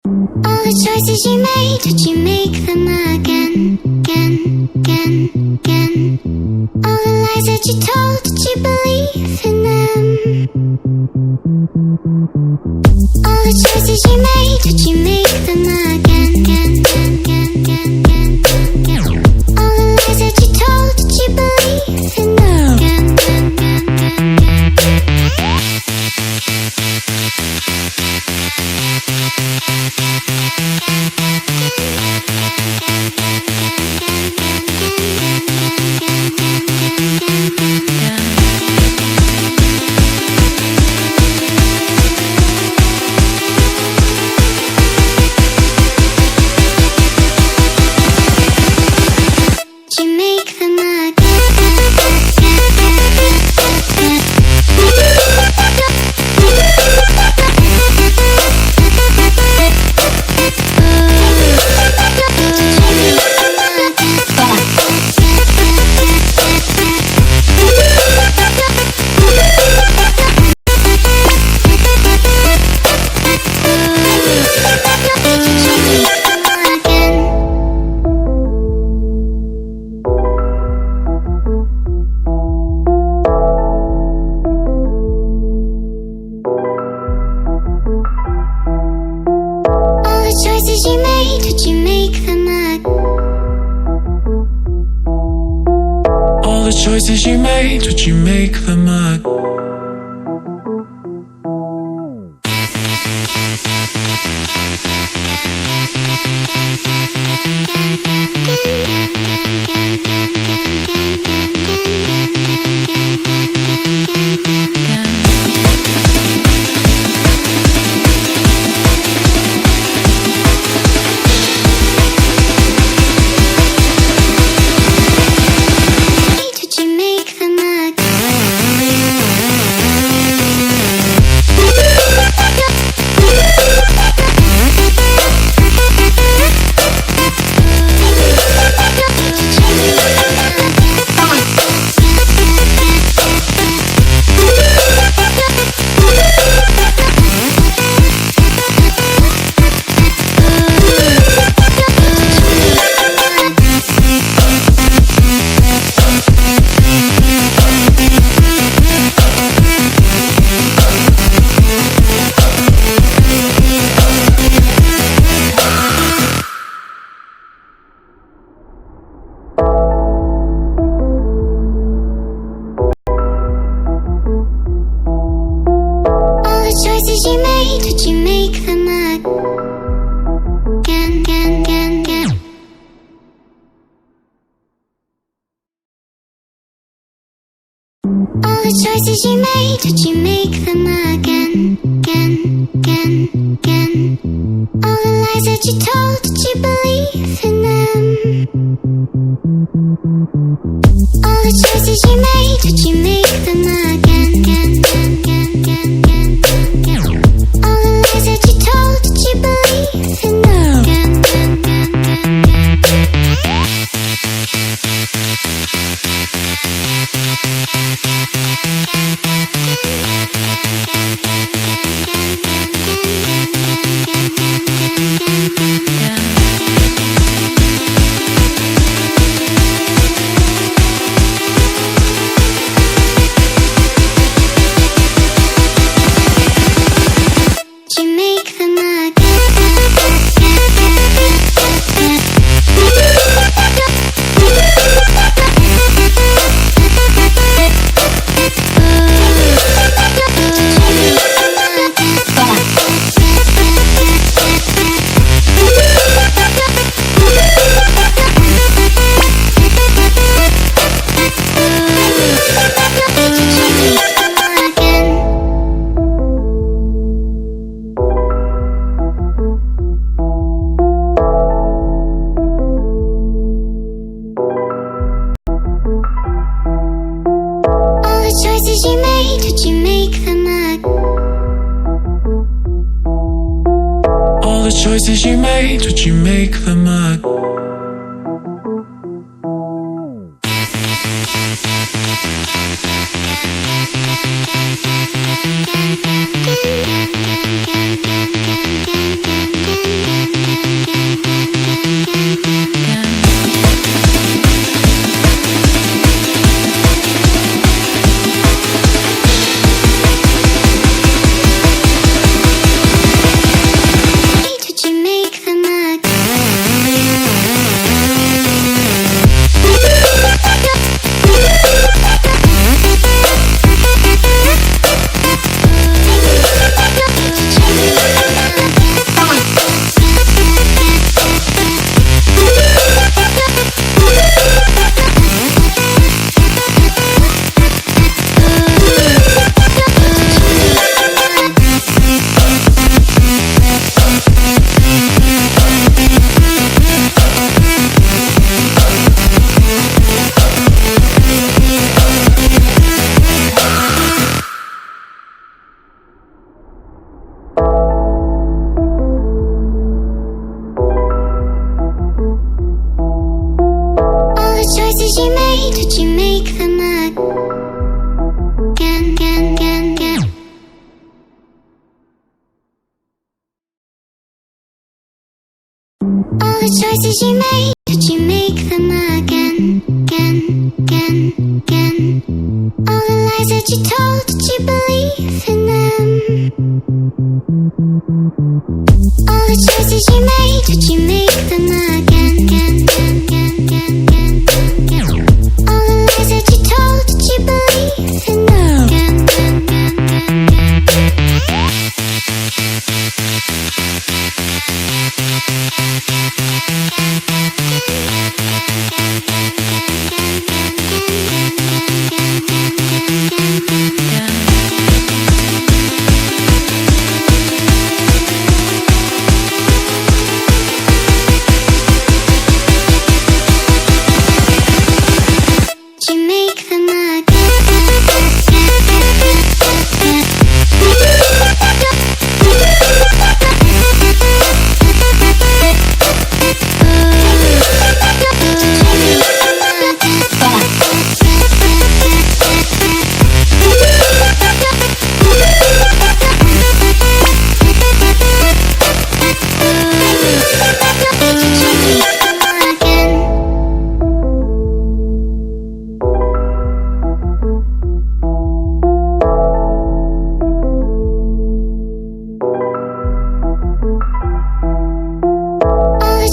All the choices you made, did you make them again, again, again, again? All the lies that you told, did you believe in them? All the choices you made, did you make them again, again, again, again, again, again? All the lies that you told, did you believe in them? Again, again, again, again, choices you made, did you make them again? All the choices you made, did you make them again, again, again, again? All the lies that you told, did you believe in them? All the choices you made, did you make them again, again, again, again, again, again? All the lies that you told, did you believe in them? Again, again, again, again, again. Choices you made, did you make them again? Again, again, again, again, again, again. choices you made, did you make them again, again, again, again? All the choices you made, did you make them again, again, again, again? All the lies that you told, did you believe in them? All the choices you made, did you make them again, again, again, again, again, again? All the lies that you told, did you believe in them? Again, again, again, again,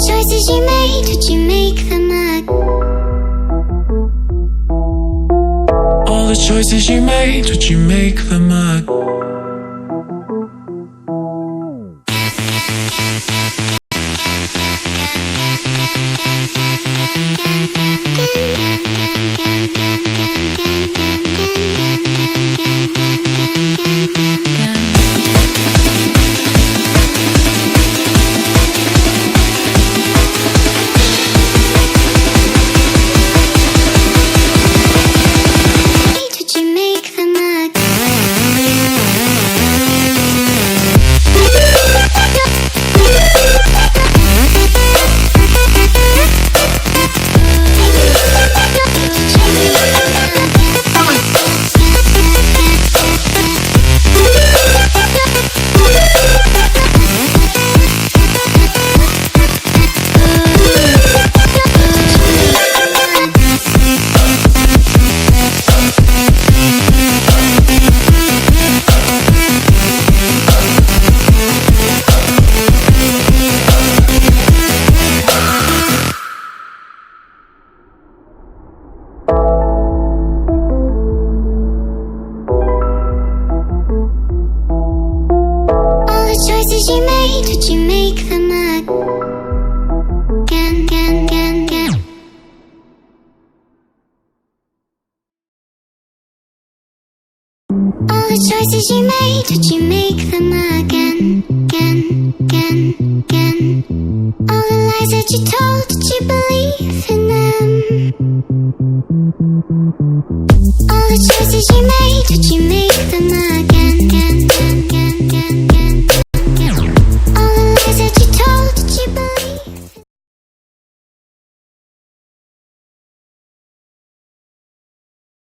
choices you made, did you make them All the choices you made, did you make them choices you made, did you make them again, again, again, again? All the choices you made, did you make them again, again, again, again? All the lies that you told, did you believe in them? All the choices you made, did you make them